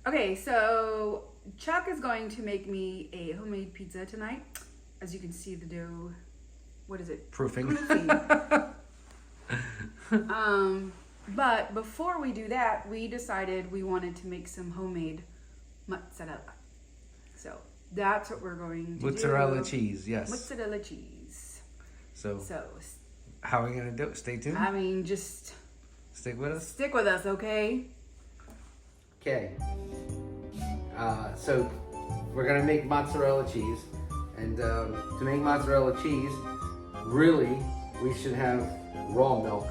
Okay, so Chuck is going to make me a homemade pizza tonight. As you can see, the dough, what is it? Proofing. But before we do that, we decided we wanted to make some homemade mozzarella. So that's what we're going to Mozzarella do. cheese, yes. Mozzarella cheese. So, So, how are we going to do it? Stay tuned. I mean, just Stick with us. stick with us, okay? Okay. So, we're going to make mozzarella cheese. And to make mozzarella cheese, really, we should have raw milk.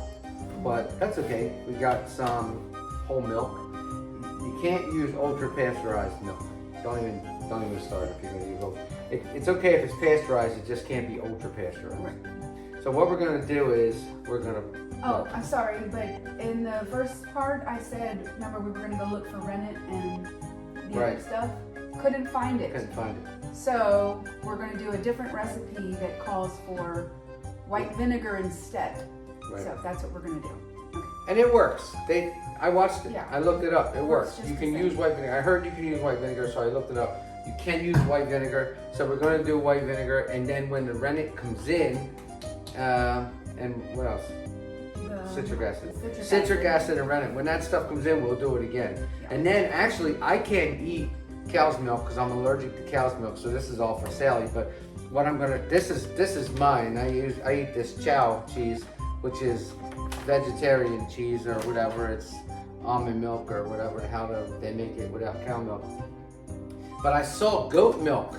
But that's okay. We got some whole milk. You can't use ultra pasteurized milk. Don't even start if you're going to use ultra. It's okay if it's pasteurized. It just can't be ultra pasteurized. Right. So what we're going to do is we're going to. Oh, I'm sorry, but in the first part, I said, remember we were going to go look for rennet and the Right. other stuff? Couldn't find it. Couldn't find it. So we're going to do a different recipe that calls for white vinegar instead. Right. So that's what we're going to do. Okay. And it works. I watched it. Yeah. I looked it up. It works. just You the can same. use white vinegar. I heard you can use white vinegar, so I looked it up. You can use white vinegar. So we're going to do white vinegar, and then when the rennet comes in, and what else? Citric acid. Citric acid and rennet. When that stuff comes in, we'll do it again. Yeah. And then actually, I can't eat cow's milk because I'm allergic to cow's milk. So this is all for Sally. But what I'm gonna this is mine. I eat this chow cheese, which is vegetarian cheese or whatever. It's almond milk or whatever. How they make it without cow milk. But I saw goat milk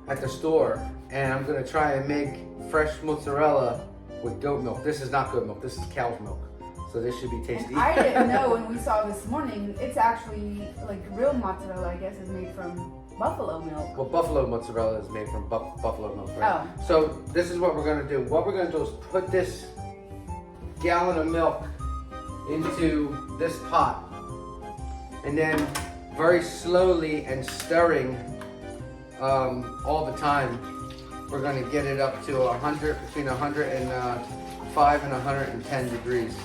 at the store, and I'm gonna try and make fresh mozzarella with goat milk. This is not goat milk. This is cow's milk. So this should be tasty. And I didn't know when we saw this morning, it's actually like real mozzarella, I guess, is made from buffalo milk. Well, buffalo mozzarella is made from buffalo milk, right? Oh. So this is what we're gonna do. What we're gonna do is put this gallon of milk into this pot, and then very slowly and stirring all the time, we're gonna get it up to between 105 and 110 degrees.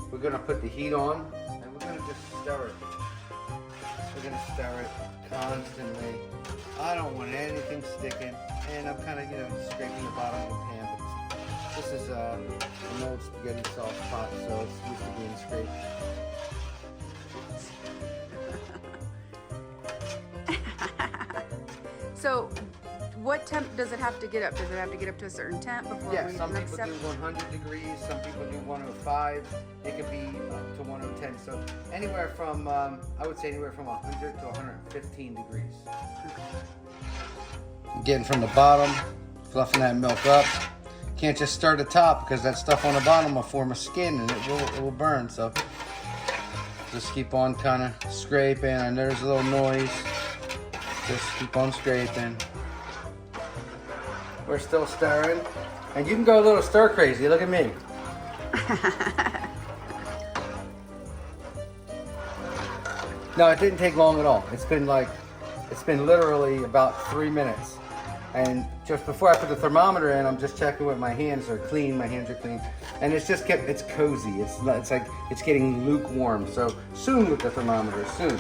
We're gonna put the heat on, and we're gonna just stir it. We're gonna stir it constantly. I don't want anything sticking, and I'm kind of, scraping the bottom of the pan. But this is an old spaghetti sauce pot, so it's used to being scraped. So, what temp does it have to get up? Does it have to get up to a certain temp before Yeah, we some next people step? do 100 degrees, some people do 105. It could be up to 110. So anywhere from, I would say anywhere from 100 to 115 degrees. Getting from the bottom, fluffing that milk up. Can't just stir the top because that stuff on the bottom will form a skin and it will burn. So just keep on kind of scraping. I know there's a little noise. Just keep on scraping. We're still stirring. And you can go a little stir crazy. Look at me. No, it didn't take long at all. It's been literally about 3 minutes. And just before I put the thermometer in, I'm just checking with my hands are clean. My hands are clean. And it's cozy. It's like it's getting lukewarm. So soon with the thermometer, soon.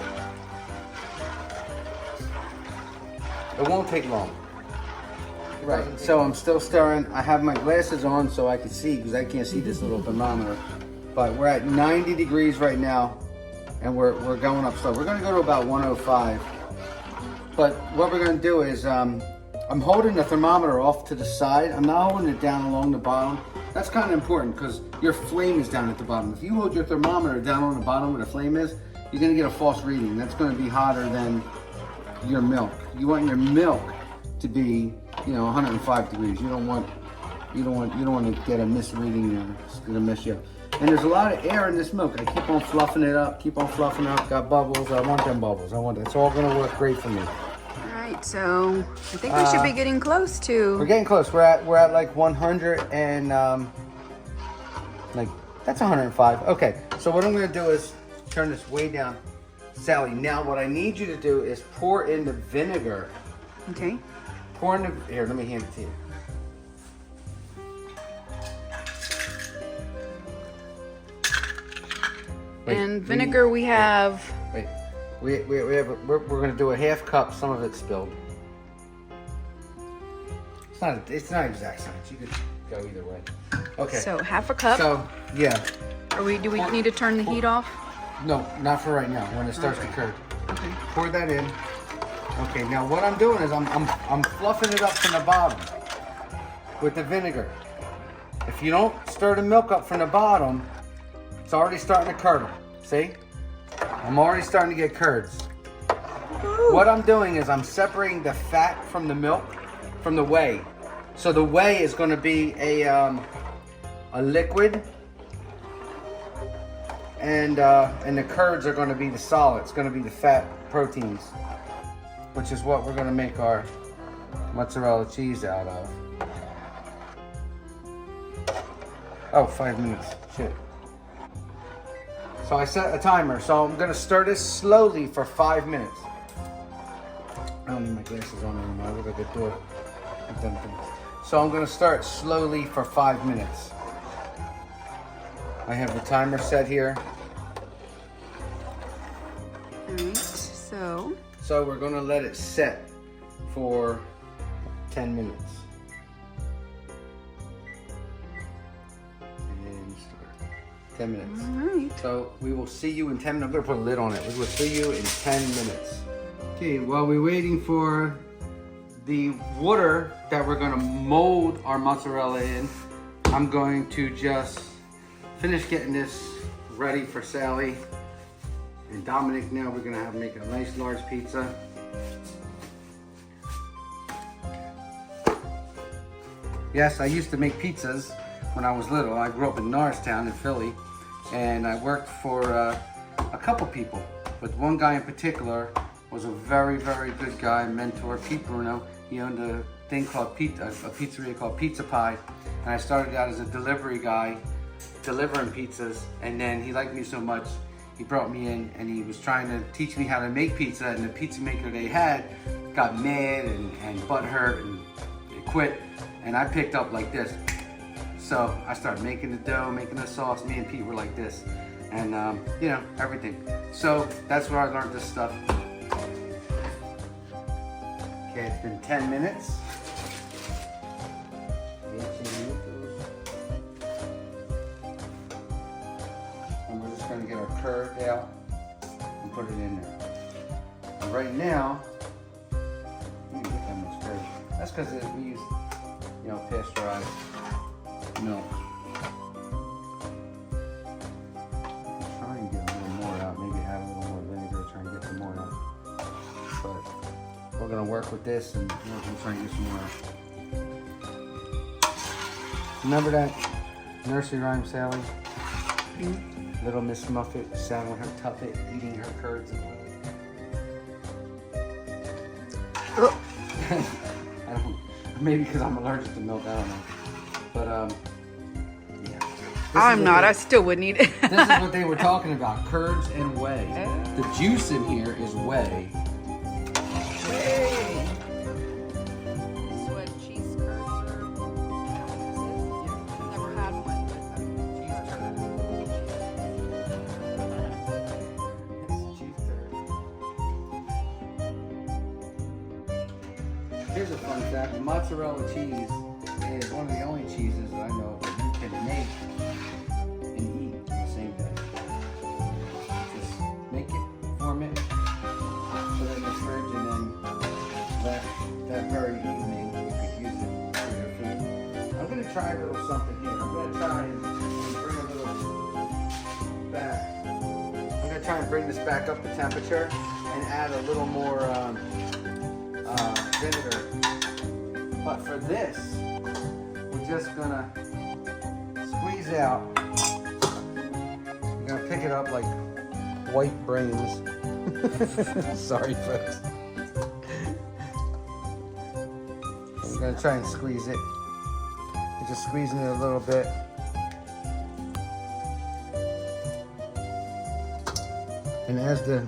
It won't take long. Right, so I'm still stirring. I have my glasses on so I can see because I can't see this little thermometer. But we're at 90 degrees right now, and we're going up slow. We're gonna go to about 105. But what we're gonna do is, I'm holding the thermometer off to the side. I'm not holding it down along the bottom. That's kind of important because your flame is down at the bottom. If you hold your thermometer down on the bottom where the flame is, you're gonna get a false reading. That's gonna be hotter than your milk. You want your milk to be, 105 degrees. You don't want to get a misreading there. It's gonna mess you up. And there's a lot of air in this milk. I keep on fluffing it up, got bubbles. I want them bubbles. It's all gonna work great for me. All right, so I think we should be getting close to. We're getting close. We're at like 100 and that's 105. Okay, so what I'm gonna do is turn this way down. Sally, now what I need you to do is pour in the vinegar. Okay. Here, let me hand it to you. And vinegar we have. Wait, we're going to do a half cup. Some of it's spilled. It's not exact science. You could go either way. Okay. So half a cup. So yeah. Do we need to turn the heat off? No, not for right now. When it starts to curd. Okay. Pour that in. Okay. Now what I'm doing is I'm fluffing it up from the bottom with the vinegar. If you don't stir the milk up from the bottom, it's already starting to curdle. See? I'm already starting to get curds. Ooh. What I'm doing is I'm separating the fat from the milk, from the whey. So the whey is going to be a liquid, and the curds are going to be the solid. It's going to be the fat proteins, which is what we're going to make our mozzarella cheese out of. Oh, 5 minutes. Shit. So I set a timer. So I'm going to stir this slowly for 5 minutes. I don't need my glasses on anymore. I look like a dork. So I'm going to start slowly for 5 minutes. I have the timer set here. Alright, so we're going to let it set for 10 minutes. And start. 10 minutes. alright. So we will see you in 10 minutes. I'm going to put a lid on it. We will see you in 10 minutes. Okay, while we're waiting for the water that we're going to mold our mozzarella in, I'm going to just finish getting this ready for Sally and Dominic. Now we're going to make a nice large pizza. Yes, I used to make pizzas when I was little. I grew up in Norristown in Philly, and I worked for a couple people, but one guy in particular was a very, very good guy, mentor, Pete Bruno. He owned a thing called a pizzeria called Pizza Pie, and I started out as a delivery guy, delivering pizzas, and then he liked me so much, he brought me in and he was trying to teach me how to make pizza, and the pizza maker they had got mad and butthurt and they quit, and I picked up like this. So I started making the dough, making the sauce. Me and Pete were like this, and you know, everything. So that's where I learned this stuff. Okay, it's been 10 minutes. And we're just going to get our curd out and put it in there. And right now, you get that much curd. That's because we use, you know, pasteurized milk. Try and get a little more out. Maybe add a little more vinegar. Try and get some more out. But we're going to work with this and we're going to try and get some more out. Remember that nursery rhyme, Sally? Mm-hmm. Little Miss Muffet sat on her tuffet eating her curds and Oh. I don't, maybe because I'm allergic to milk, I don't know. But yeah. I'm not. I still wouldn't eat it. This is what they were talking about, curds and whey. The juice in here is whey. Whey. This is what cheese curds are. I've never had one, Cheese curd. Here's a fun fact: mozzarella cheese is one of the only cheeses that I know that you can make and eat the same day. Just make it, form it, put it in the fridge, and then that very evening you could use it for your food. I'm going to try a little something here. I'm going to try and bring a little back. I'm going to try and bring this back up to temperature and add a little more vinegar. But for this, we're just gonna squeeze out. We're gonna pick it up like white brains. Sorry, folks. We're gonna try and squeeze it. We're just squeezing it a little bit. And as the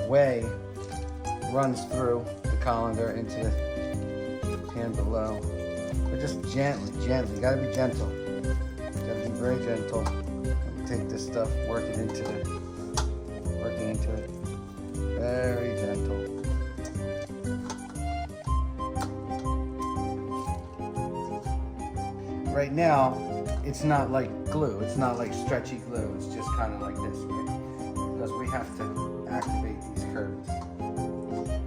whey runs through the colander into the pan below, but just gently, you gotta be gentle. You gotta be very gentle. Take this stuff, work it into it. right now, it's not like glue. It's not like stretchy glue. It's just kind of like this, right? Because we have to activate these curves.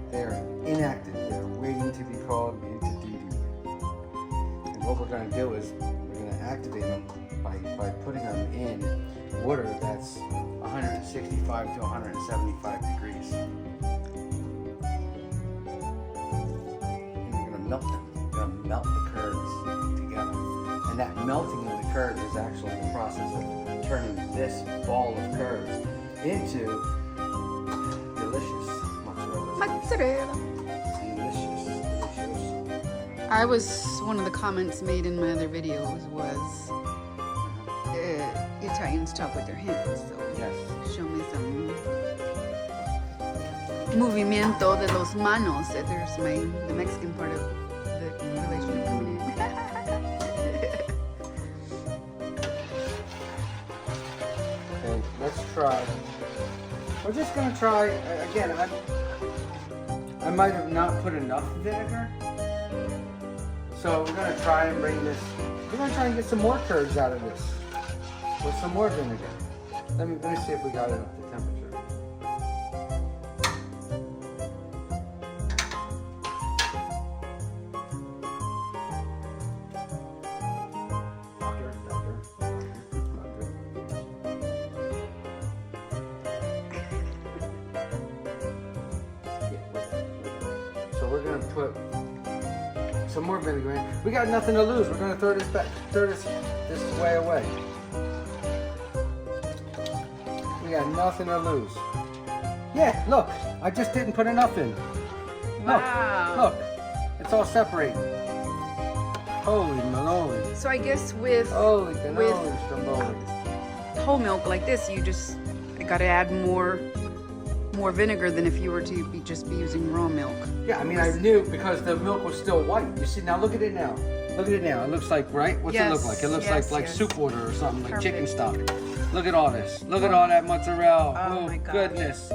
They're inactive. They're waiting to be called into duty. And what we're going to do is we're going to activate them by putting them in water that's 165 to 175 degrees. And we're going to melt them. We're going to melt the curves together. And that melting of the curves is actually the process of turning this ball of curves into delicious mozzarella. Mozzarella. Delicious. One of the comments made in my other videos was Italians talk with their hands. So Yes. show me some movimiento de los manos. There's the Mexican part of the relationship coming in. Okay, let's try. We're just gonna try again. I might have not put enough vinegar, so we're gonna try and bring this. We're gonna try and get some more curds out of this with some more vinegar. Let me see if we got it up to temperature. So we're gonna put some more vinegar in. We got nothing to lose. We're gonna throw this way away. We got nothing to lose. Yeah, look, I just didn't put enough in. Wow. Look, it's all separating. Holy moly. So I guess with Holy cannoli, stromboli. whole milk like this, you just gotta add more vinegar than if you were to just be using raw milk. Yeah, I mean, I knew because the milk was still white. You see, now look at it now. Look at it now. It looks like, right? What's it look like? It looks like yes. soup water or something, like chicken Perfect. stock. Look at all this. Look at all that mozzarella. Oh my gosh. Goodness.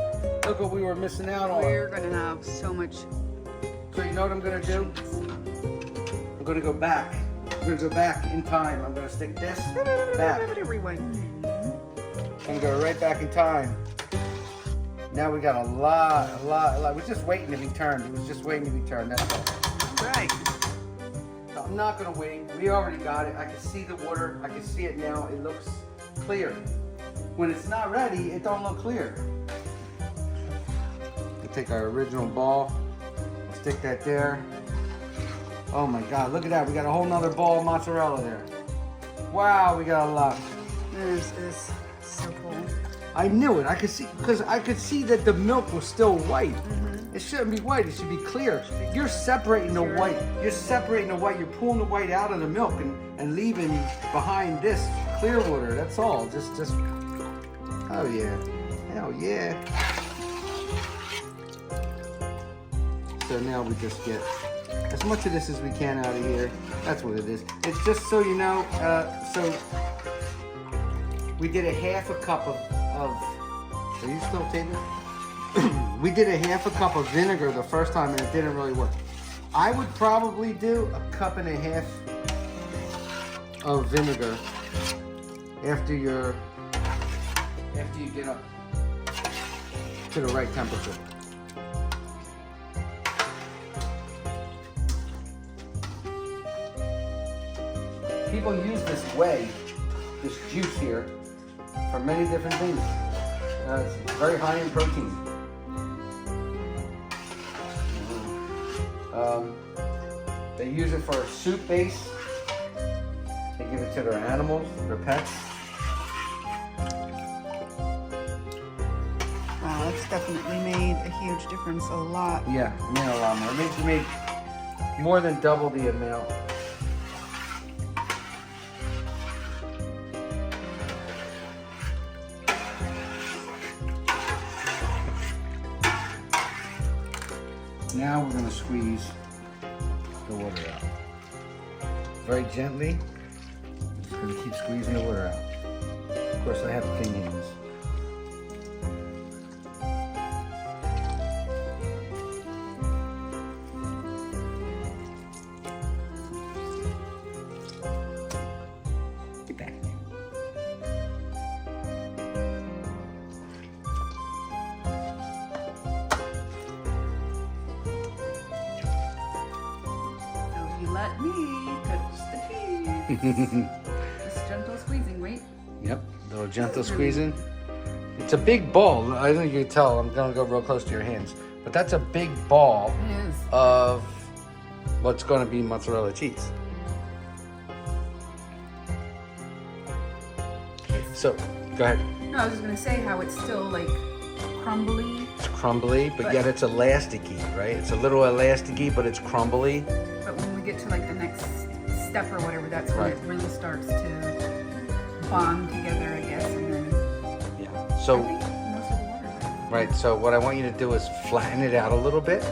Look what we were missing out on. We're gonna have so much. So you know what I'm gonna do? I'm gonna go back. I'm gonna go back in time. I'm gonna stick this back. Rewind. And go right back in time. Now we got a lot. It was just waiting to be turned. It was just waiting to be turned, that's all. Right. So I'm not gonna wait. We already got it. I can see the water. I can see it now. It looks clear. When it's not ready, it don't look clear. We'll take our original ball, stick that there. Oh my God, look at that. We got a whole nother ball of mozzarella there. Wow, we got a lot. This is so cool. I knew it. I could see, because I could see that the milk was still white. It shouldn't be white. It should be clear. You're separating the white. You're separating the white. You're pulling the white out of the milk and leaving behind this clear water. That's all. Just. Oh yeah. Hell yeah. So now we just get as much of this as we can out of here. That's what it is. It's just so you know. So we did a half a cup of. Are you still taping? We did a half a cup of vinegar the first time and it didn't really work. I would probably do a cup and a half of vinegar after you get up to the right temperature. People use this whey, this juice here, for many different things. It's very high in protein. They use it for a soup base. They give it to their animals, their pets. Wow, it's definitely made a huge difference. A lot. Yeah, it made a lot more. It made more than double the amount. Now we're going to squeeze the water out. Very gently. Just going to keep squeezing the water out. Of course, I have clean hands. Let me touch the cheese. Just gentle squeezing, right? Yep, a little gentle squeezing. It's a big ball. I don't think you can tell. I'm gonna go real close to your hands. But that's a big ball It is. of what's gonna be mozzarella cheese. So, go ahead. No, I was just gonna say how it's still like crumbly, It's crumbly, but yet it's elasticy, right? It's a little elasticy, but it's crumbly. but when we get to like the next step or whatever, that's when Right. it really starts to bond together, I guess, and then Yeah. I So, think most of the water's out. right, so what I want you to do is flatten it out a little bit.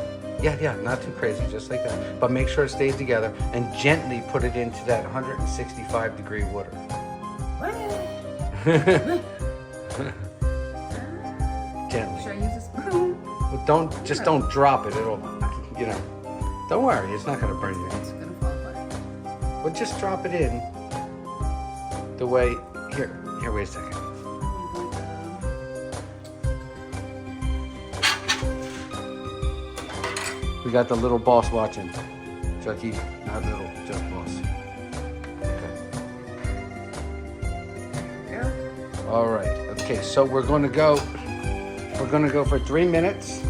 Yeah, not too crazy, just like that. But make sure it stays together and gently put it into that 165 degree water. Gently. Should I use a spoon? But don't drop it. It'll, you know, don't worry. It's not gonna burn you. It's gonna fall apart. But just drop it in the way, here, wait a second. We got the little boss watching. Chucky, not little, just boss. Okay. Yeah. All right. Okay, so we're gonna go for 3 minutes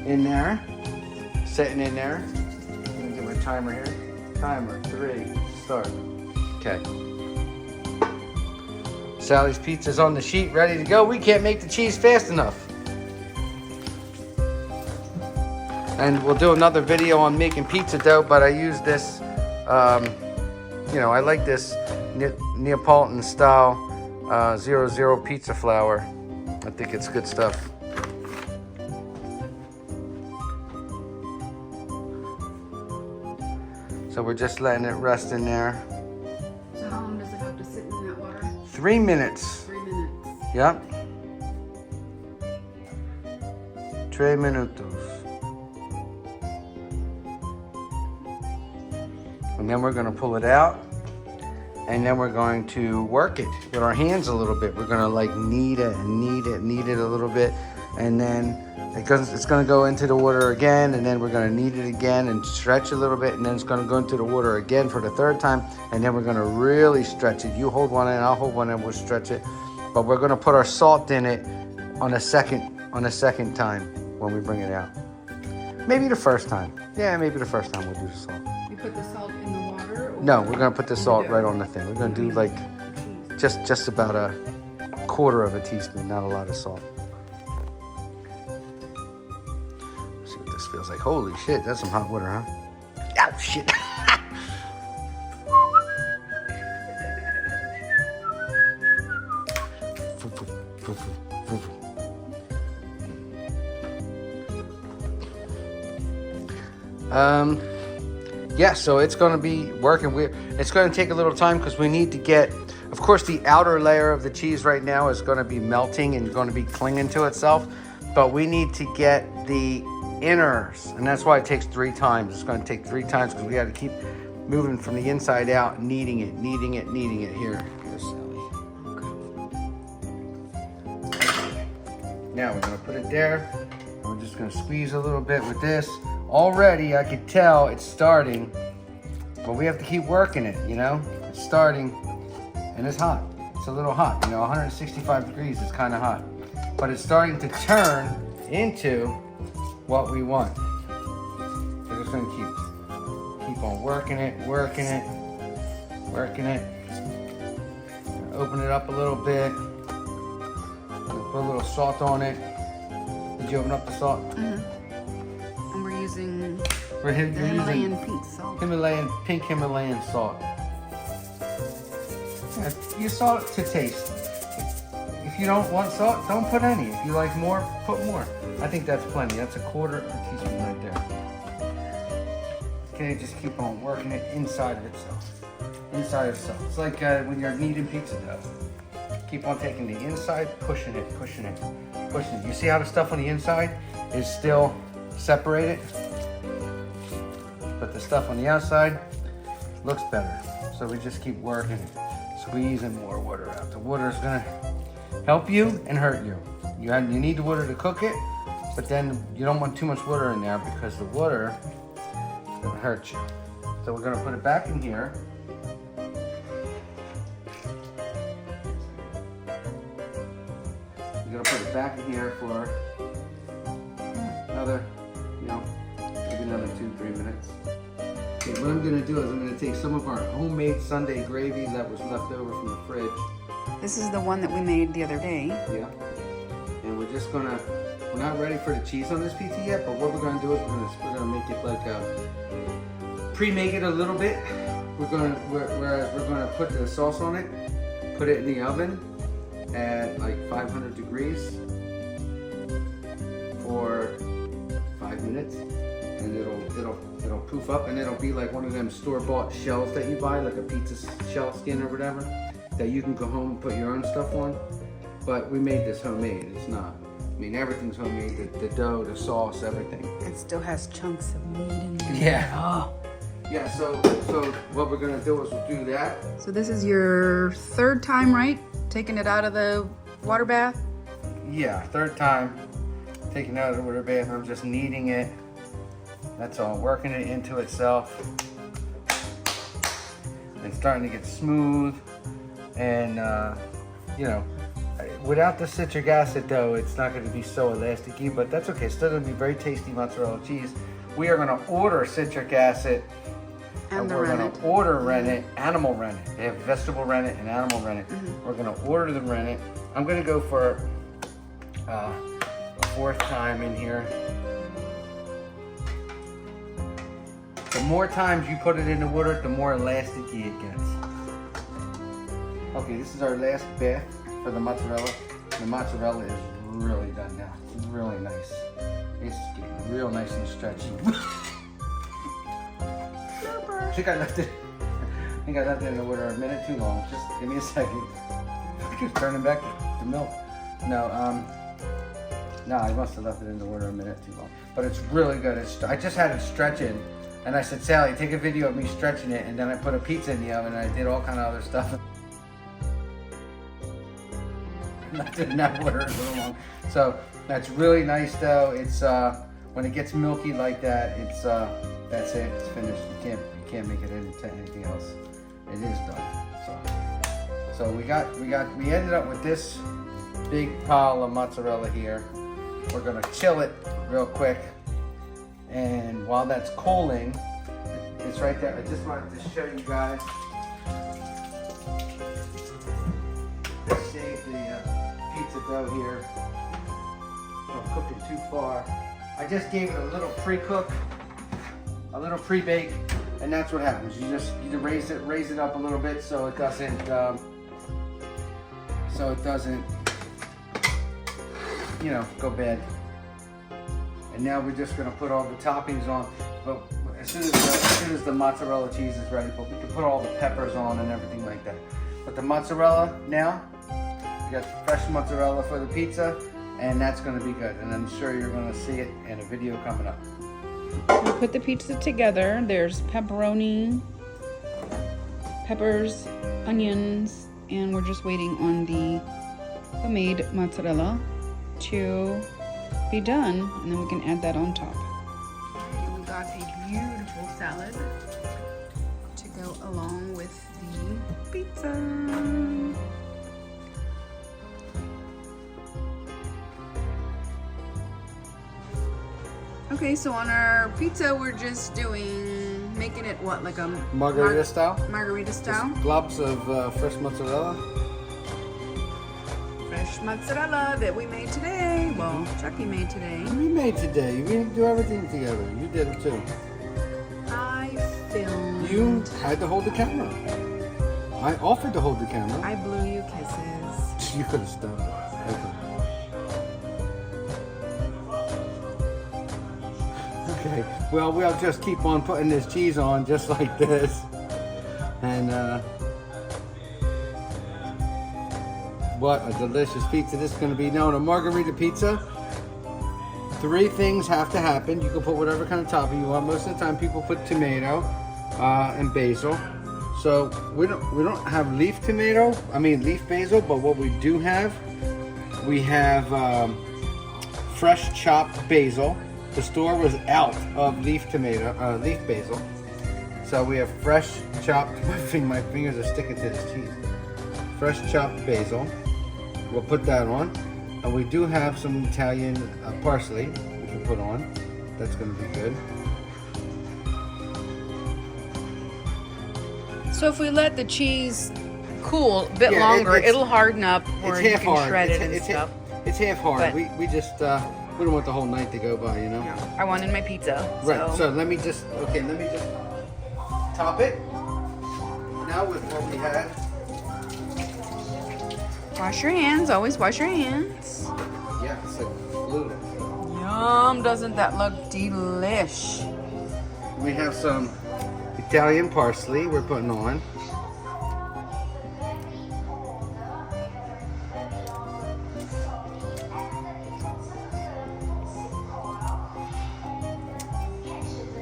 in there, sitting in there. Let me get my timer here. Timer, 3, start. Okay. Sally's pizza's on the sheet, ready to go. We can't make the cheese fast enough. And we'll do another video on making pizza dough, but I use this, you know, I like this Neapolitan style 00 pizza flour. I think it's good stuff. So we're just letting it rest in there. So how long does it have to sit in that water? 3 minutes. 3 minutes. Yep. 3 minutos. And then we're gonna pull it out, and then we're going to work it with our hands a little bit. We're gonna like knead it a little bit, and then it's gonna go into the water again, and then we're gonna knead it again and stretch a little bit, and then it's gonna go into the water again for the 3rd time, and then we're gonna really stretch it. You hold one end, I'll hold one end, we'll stretch it. But we're gonna put our salt in it on a second time when we bring it out. Maybe the first time. Yeah, maybe the first time we'll do the salt. You put the salt in the water? Or No, we're gonna put the salt right on the thing. We're gonna do like just about a 1/4 of a teaspoon, not a lot of salt. Let's see what this feels like. Holy shit, that's some hot water, huh? Oh shit. Yeah, so it's going to be working. It's going to take a little time because we need to get, of course, the outer layer of the cheese right now is going to be melting and going to be clinging to itself, but we need to get the inners, and that's why it takes 3 times. It's going to take 3 times because we got to keep moving from the inside out, kneading it here. Here's Sally. Now we're going to put it there. We're just going to squeeze a little bit with this. Already, I could tell it's starting, but we have to keep working it, you know? It's starting, and it's hot. It's a little hot, you know, 165 degrees is kind of hot. But it's starting to turn into what we want. We're just gonna keep on working it. Open it up a little bit. Put a little salt on it. Did you open up the salt? Mm-hmm. And we're using We're the using Himalayan pink salt. pink Himalayan salt. Yeah, you salt to taste. If you don't want salt, don't put any. If you like more, put more. I think that's plenty. That's a 1/4 teaspoon right there. Okay, just keep on working it inside of itself. Inside of itself. It's like when you're kneading pizza dough. Keep on taking the inside, pushing it. You see how the stuff on the inside is still separated? But the stuff on the outside looks better. So we just keep working it. Squeezing more water out. The water is gonna help you and hurt you. You need the water to cook it, but then you don't want too much water in there because the water is gonna hurt you. So we're gonna put it back in here. We're gonna put it back in here for another, maybe another 2-3 minutes. Okay, what I'm gonna do is I'm gonna take some of our homemade Sunday gravy that was left over from the fridge. This is the one that we made the other day. Yeah. And we're just gonna, we're not ready for the cheese on this pizza yet, but what we're gonna do is we're gonna make it like pre-make it a little bit. We're gonna put the sauce on it, put it in the oven at like 500 degrees for 5 minutes, and it'll poof up, and it'll be like one of them store-bought shells that you buy, like a pizza shell skin or whatever, that you can go home and put your own stuff on. But we made this homemade. It's not. I mean, everything's homemade. The dough, the sauce, everything. It still has chunks of meat in it. Yeah. Oh. Yeah. So what we're gonna do is we'll do that. So this is your third time, right? Taking it out of the water bath? Yeah, third time taking it out of the water bath. I'm just kneading it. That's all. Working it into itself. It's starting to get smooth, and without the citric acid though, it's not going to be so elasticy, but that's okay. It's still going to be very tasty mozzarella cheese. We are going to order citric acid, and we're going to order rennet, animal rennet. They have vegetable rennet and animal rennet. We're going to order the rennet. I'm going to go for a fourth time in here. The more times you put it in the water, the more elasticy it gets. Okay, this is our last bath for the mozzarella. The mozzarella is really done now. It's really nice. It's getting real nice and stretchy. I think I left it in the water a minute too long. Just give me a second. Just turning back to milk. No, I must have left it in the water a minute too long. But it's really good. I just had it stretching, and I said, Sally, take a video of me stretching it, and then I put a pizza in the oven, and I did all kind of other stuff. Left it in that water a little long. So that's really nice though. It's when it gets milky like that, it's that's it. It's finished. You can't make it into anything else. It is done. So we ended up with this big pile of mozzarella here. We're gonna chill it real quick, and while that's cooling, it's right there. I just wanted to show you guys. Save the pizza dough here. Don't cook it too far. I just gave it a little pre-cook, a little pre-bake, and that's what happens. You raise it up a little bit so it doesn't go bad. And now we're just gonna put all the toppings on. But as soon as the mozzarella cheese is ready, but we can put all the peppers on and everything like that. But the mozzarella now, we got fresh mozzarella for the pizza, and that's going to be good. And I'm sure you're going to see it in a video coming up. We put the pizza together. There's pepperoni, peppers, onions, and we're just waiting on the homemade mozzarella to be done, and then we can add that on top. We got a beautiful salad to go along with the pizza. Okay, so on our pizza, we're just making it what, like a margarita style? Margarita style. Just globs of fresh mozzarella. Fresh mozzarella that we made today. Well, Chucky made today. We made today. We didn't do everything together. You did it too. I filmed. You had to hold the camera. I offered to hold the camera. I blew you kisses. You could have stopped it. Okay, well, we'll just keep on putting this cheese on just like this. And what a delicious pizza this is going to be. Now, on a margarita pizza, 3 things have to happen. You can put whatever kind of topping you want. Most of the time people put tomato and basil. So we don't have leaf basil, but what we do have, we have fresh chopped basil. The store was out of leaf basil. So we have fresh chopped, my fingers are sticking to this cheese. Fresh chopped basil. We'll put that on. And we do have some Italian parsley we can put on. That's going to be good. So if we let the cheese cool a bit longer, it'll harden up where you can shred it and stuff. It's half hard. But we just we don't want the whole night to go by, you know. Yeah, I wanted my pizza. Right. So let me just top it. Now with what we had. Wash your hands. Always wash your hands. Yeah, it's like fluid. Yum! Doesn't that look delish? We have some Italian parsley we're putting on.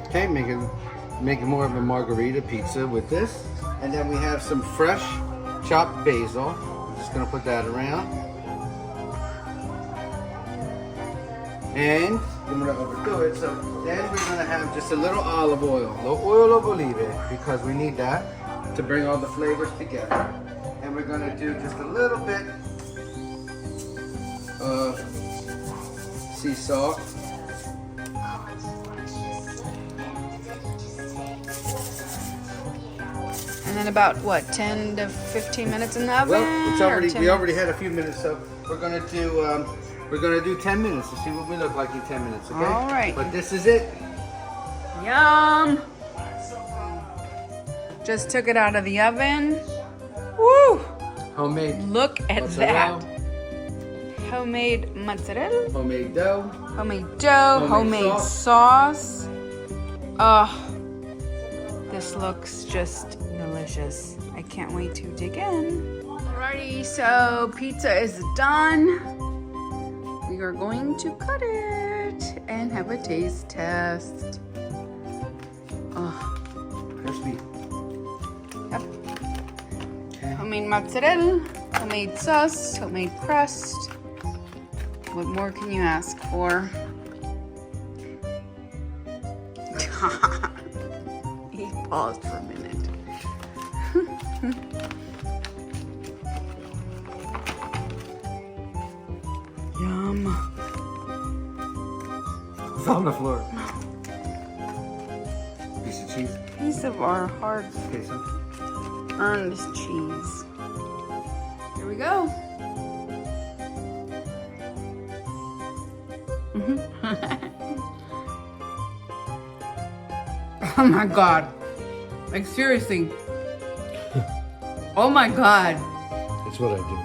Okay, make it more of a margarita pizza with this. And then we have some fresh chopped basil. I'm just gonna put that around. And I'm gonna overdo it. So then we're gonna have just a little olive oil of olive, because we need that to bring all the flavors together. And we're gonna do just a little bit of sea salt. And then about what, 10 to 15 minutes in the oven? Well, it's already we already had a few minutes, so we're gonna do 10 minutes to see what we look like in 10 minutes. Okay. All right. But this is it. Yum! Just took it out of the oven. Woo! Homemade. Look at mozzarella. that. Homemade mozzarella. Homemade dough. Homemade dough. Homemade sauce. Oh, this looks just delicious. I can't wait to dig in. Alrighty, so pizza is done. We are going to cut it and have a taste test. Oh, Crispy. yep. Okay. Homemade mozzarella, homemade sauce, homemade crust. What more can you ask for? He paused for a minute. Yum. It's on the floor. Piece of cheese. Piece of our hard-earned Okay, so. cheese. Here we go. Oh my god. Like seriously. Oh my god. It's what I do.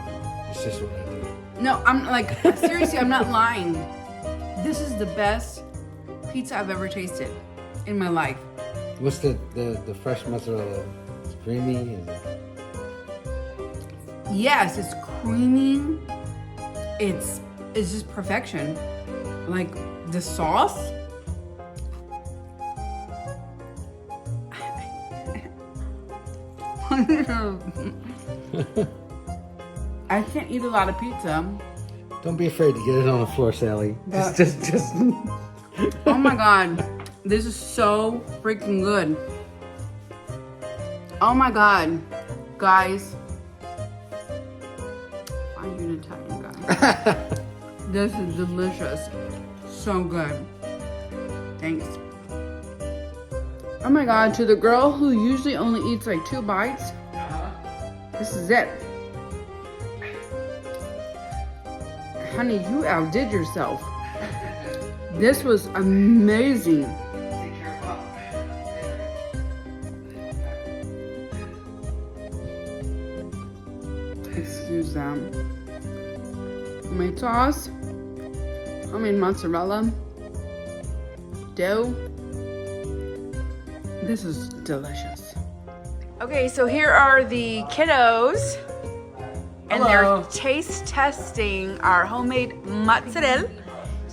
It's just what I do. No, I'm like, seriously, I'm not lying. This is the best pizza I've ever tasted in my life. What's the fresh mozzarella? It's creamy and Yes, it's creamy. It's just perfection. Like the sauce. I can't eat a lot of pizza. don't be afraid to get it on the floor, Sally. But- Just. Oh my god, this is so freaking good. Oh my god, guys. I'm an Italian guy. This is delicious. So good. Thanks. Oh my god, to the girl who usually only eats like 2 bites, this is it. Honey, you outdid yourself. This was amazing. Excuse them. Homemade sauce, homemade mozzarella, dough. This is delicious. Okay, so here are the kiddos. And Hello. they're taste testing our homemade mozzarella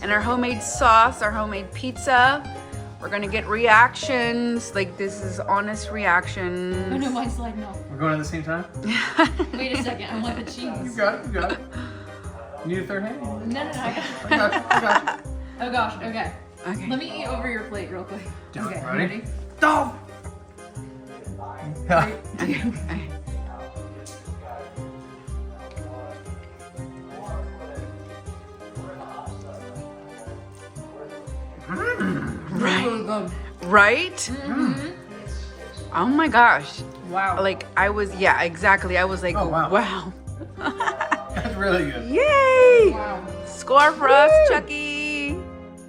and our homemade sauce, our homemade pizza. We're gonna get reactions. Like, this is honest reactions. Oh no, mine's sliding off. We're going at the same time? Wait a second, I want the cheese. You got it, you got it. Need a third hand? No, I got I got you, I got you. Oh gosh, okay. Okay. Let me eat over your plate real quick. Do it. Okay, Ready? ready? Go! Right? Oh my gosh. Wow. Like I was, yeah, exactly. I was like, Oh, wow. wow. That's really good. Yay! Wow. Score for us, Chucky.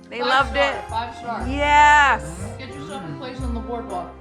They loved it. 5 star. Yes. Get yourself a place on the boardwalk.